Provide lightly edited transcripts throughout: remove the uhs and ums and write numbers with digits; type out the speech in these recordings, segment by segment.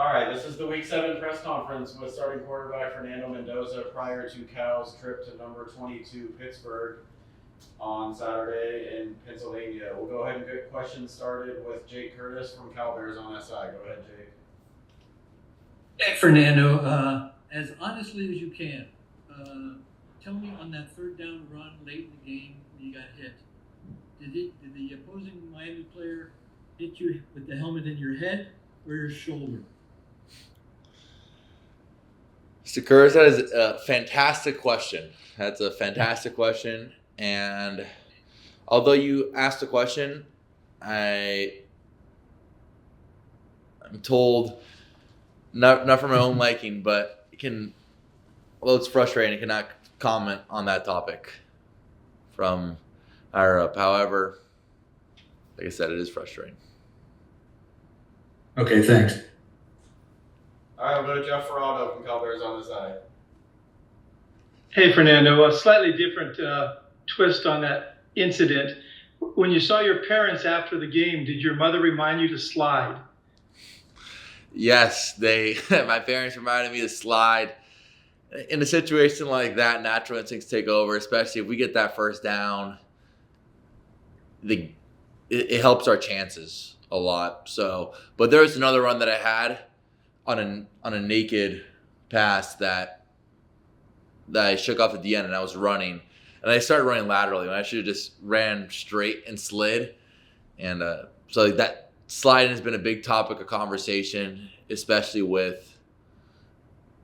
All right, this is the Week 7 press conference with starting quarterback Fernando Mendoza prior to Cal's trip to number 22 Pittsburgh on Saturday in Pennsylvania. We'll go ahead and get questions started with Jake Curtis from Cal Bears on SI. Go ahead, Jake. Hey, Fernando, as honestly as you can, tell me on that third down run late in the game when you got hit, did the opposing Miami player hit you with the helmet in your head or your shoulder? Mr. Curtis, that is a fantastic question. That's a fantastic question. And although you asked the question, I'm told, not for my own liking, but although it's frustrating, I cannot comment on that topic from higher up. However, like I said, it is frustrating. Okay, thanks. All right, we'll go to Jeff Ferrado from Cal Bears on the side. Hey, Fernando, a slightly different twist on that incident. When you saw your parents after the game, did your mother remind you to slide? Yes, my parents reminded me to slide. In a situation like that, natural instincts take over, especially if we get that first down. It helps our chances a lot. So, but there was another run that I had on a naked pass that I shook off at the end, and I was running, and I started running laterally, and I should have just ran straight and slid. And so that sliding has been a big topic of conversation, especially with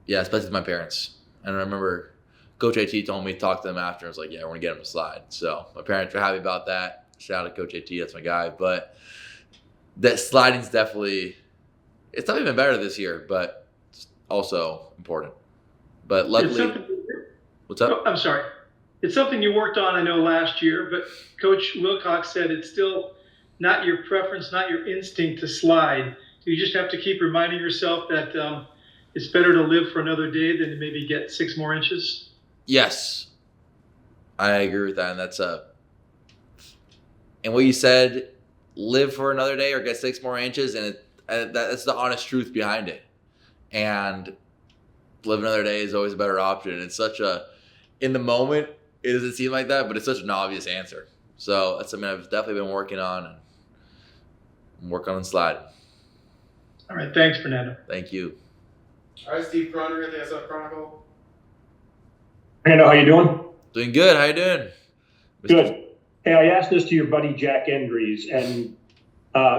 my parents. And I remember Coach AT told me to talk to them after. I was like, yeah, we're going to get him to slide. So my parents were happy about that. Shout out to Coach AT. That's my guy. But that sliding's definitely – it's not even better this year, but it's also important. But luckily – what's up? I'm sorry. It's something you worked on, I know, last year, but Coach Wilcox said it's still not your preference, not your instinct to slide. You just have to keep reminding yourself that it's better to live for another day than to maybe get 6 more inches. Yes, I agree with that, and that's and what you said, live for another day or get 6 more inches, and that's the honest truth behind it. And live another day is always a better option. It's in the moment, it doesn't seem like that, but it's such an obvious answer. So that's something I've definitely been working on and work on sliding. All right, thanks, Fernando. Thank you. All right, Steve Croner at the SF Chronicle. Fernando, how you doing? Doing good. How you doing? Good. Hey, I asked this to your buddy Jack Endries, and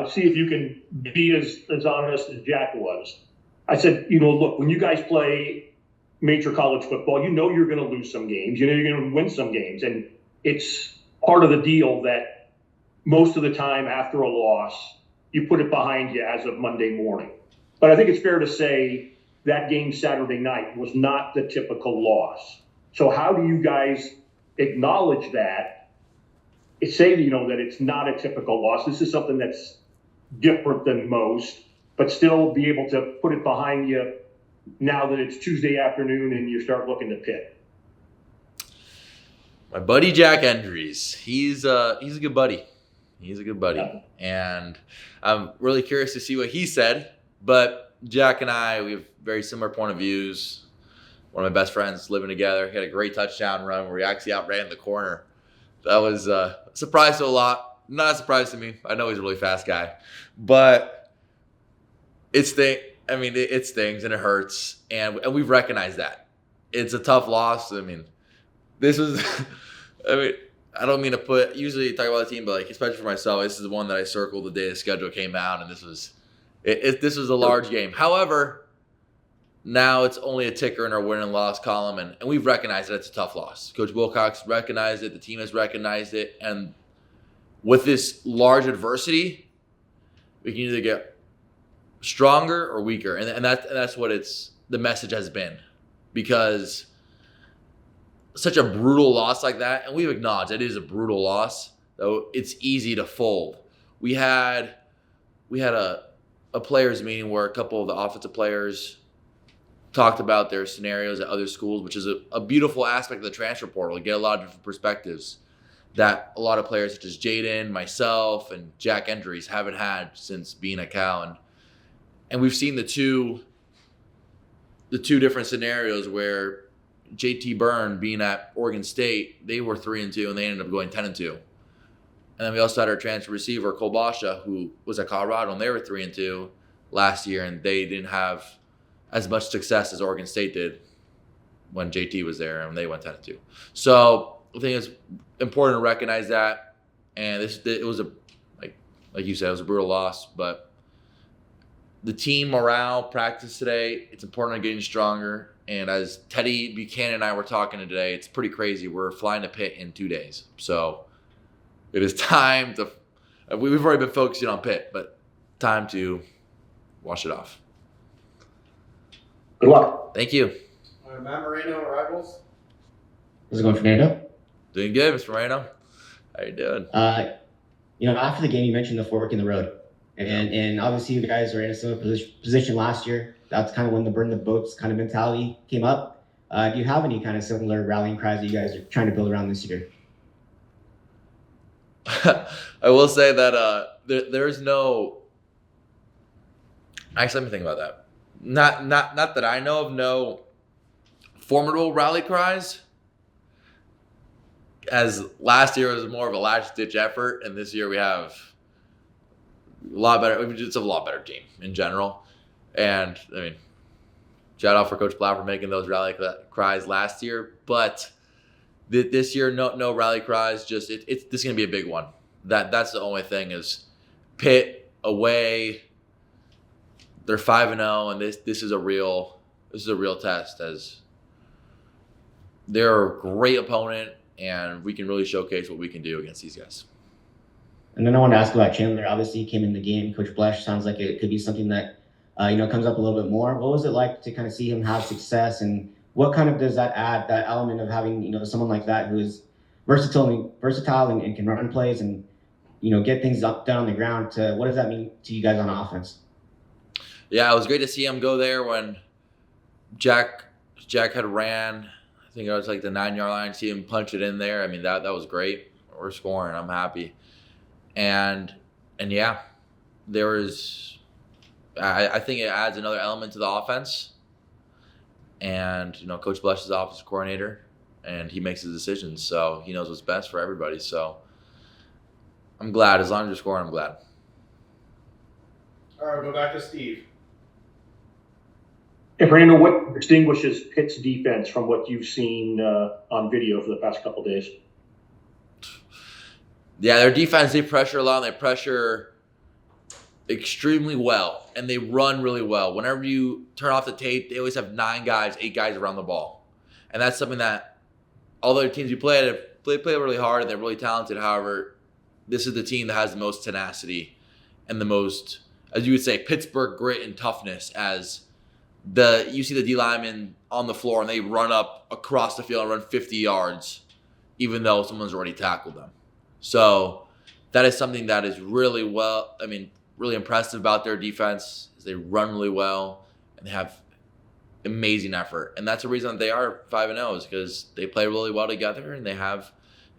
see if you can be as honest as Jack was. I said, look, when you guys play major college football, you're going to lose some games. You're going to win some games. And it's part of the deal that most of the time after a loss, you put it behind you as of Monday morning. But I think it's fair to say that game Saturday night was not the typical loss. So how do you guys acknowledge that? Say, that it's not a typical loss. This is something that's different than most, but still be able to put it behind you now that it's Tuesday afternoon and you start looking to Pitt. My buddy Jack Endries, he's a good buddy. He's a good buddy. Yeah. And I'm really curious to see what he said. But Jack and I, we have very similar point of views. One of my best friends living together. He had a great touchdown run where he actually outran the corner. That was a surprise to a lot. Not a surprise to me. I know he's a really fast guy. But it stings and it hurts. And we've recognized that. It's a tough loss. This was – I don't mean to put – usually talk about the team, but especially for myself, this is the one that I circled the day the schedule came out, and this was a large game. However, now it's only a ticker in our win and loss column, and we've recognized that it's a tough loss. Coach Wilcox recognized it. The team has recognized it. And with this large adversity, we can either get stronger or weaker, and that's what the message has been, because such a brutal loss like that, and we've acknowledged it is a brutal loss, though it's easy to fold. We had a players meeting where a couple of the offensive players talked about their scenarios at other schools, which is a beautiful aspect of the transfer portal. You get a lot of different perspectives that a lot of players such as Jaden, myself, and Jack Endries haven't had since being at Cal. And we've seen the two different scenarios where JT Byrne being at Oregon State, they were 3-2 and they ended up going 10-2. And then we also had our transfer receiver, Cole Basha, who was at Colorado, and they were 3-2 last year, and they didn't have as much success as Oregon State did when JT was there, and they went 10-2. So I think it's important to recognize that. And it was like you said, it was a brutal loss, but the team morale, practice today, it's important on getting stronger. And as Teddy Buchanan and I were talking today, it's pretty crazy. We're flying to Pitt in 2 days, so it is time to. We've already been focusing on Pitt, but time to wash it off. Good luck. Thank you. Matt Moreno, Rivals. How's it going, Fernando? Doing good, Mr. Moreno. How you doing? After the game, you mentioned the fork in the road. And obviously you guys are in a similar position last year. That's kind of when the burn the boats kind of mentality came up. Do you have any kind of similar rallying cries that you guys are trying to build around this year? I will say that there is no. Actually, let me think about that. Not that I know of, no formidable rally cries. As last year was more of a last-ditch effort, and this year we have a lot better. It's a lot better team in general. And I mean, shout out for Coach Blau for making those rally cries last year. But this year, no rally cries. Just this is gonna be a big one. That's the only thing is Pitt away. They're 5-0, and this is a real test as they're a great opponent, and we can really showcase what we can do against these guys. And then I want to ask about Chandler. Obviously, he came in the game. Coach Blesh sounds like it could be something that comes up a little bit more. What was it like to kind of see him have success, and what kind of does that add, that element of having someone like that who is versatile and can run plays and get things done on the ground? What does that mean to you guys on offense? Yeah, it was great to see him go there when Jack had ran. I think it was like the 9-yard line. See him punch it in there. I mean, that was great. We're scoring. I'm happy. And yeah, there is. I think it adds another element to the offense. And Coach Blesh is the offensive coordinator, and he makes his decisions, so he knows what's best for everybody. So I'm glad. As long as you're scoring, I'm glad. All right, we'll go back to Steve. Hey, Fernando, what distinguishes Pitt's defense from what you've seen on video for the past couple days? Yeah, their defense, they pressure a lot, and they pressure extremely well, and they run really well. Whenever you turn off the tape, they always have 9 guys, 8 guys around the ball. And that's something that all the other teams you play at, play really hard, and they're really talented. However, this is the team that has the most tenacity and the most, as you would say, Pittsburgh grit and toughness. As you see the D linemen on the floor, and they run up across the field and run 50 yards, even though someone's already tackled them. So that is something that is really really impressive about their defense. Is they run really well and they have amazing effort. And that's the reason that they are 5-0 is because they play really well together and they have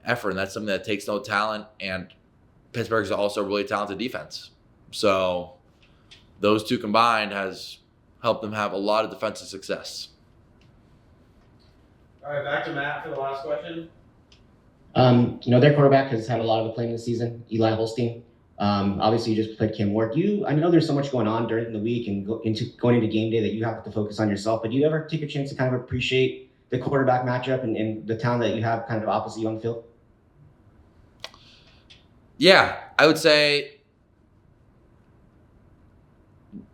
effort. And that's something that takes no talent. And Pittsburgh is also a really talented defense. So those two combined has helped them have a lot of defensive success. All right, back to Matt for the last question. Their quarterback has had a lot of the playing this season, Eli Holstein. Obviously, you just played Cam Ward. I know there's so much going on during the week and going into game day that you have to focus on yourself, but do you ever take a chance to kind of appreciate the quarterback matchup and the talent that you have kind of opposite you on the field? Yeah, I would say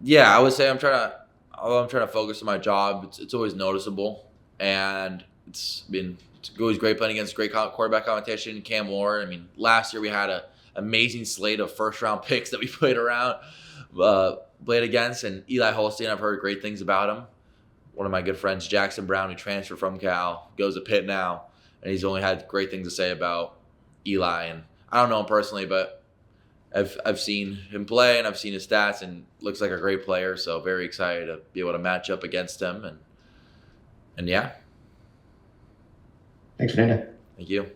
I'm trying to focus on my job. It's always noticeable, and it's always great playing against great quarterback competition. Cam Ward. I mean, last year we had an amazing slate of first-round picks that we played against, and Eli Holstein. I've heard great things about him. One of my good friends, Jackson Brown, who transferred from Cal, goes to Pitt now, and he's only had great things to say about Eli. And I don't know him personally, but I've seen him play and I've seen his stats, and looks like a great player. So very excited to be able to match up against him. And yeah. Thanks, Fernando. Thank you.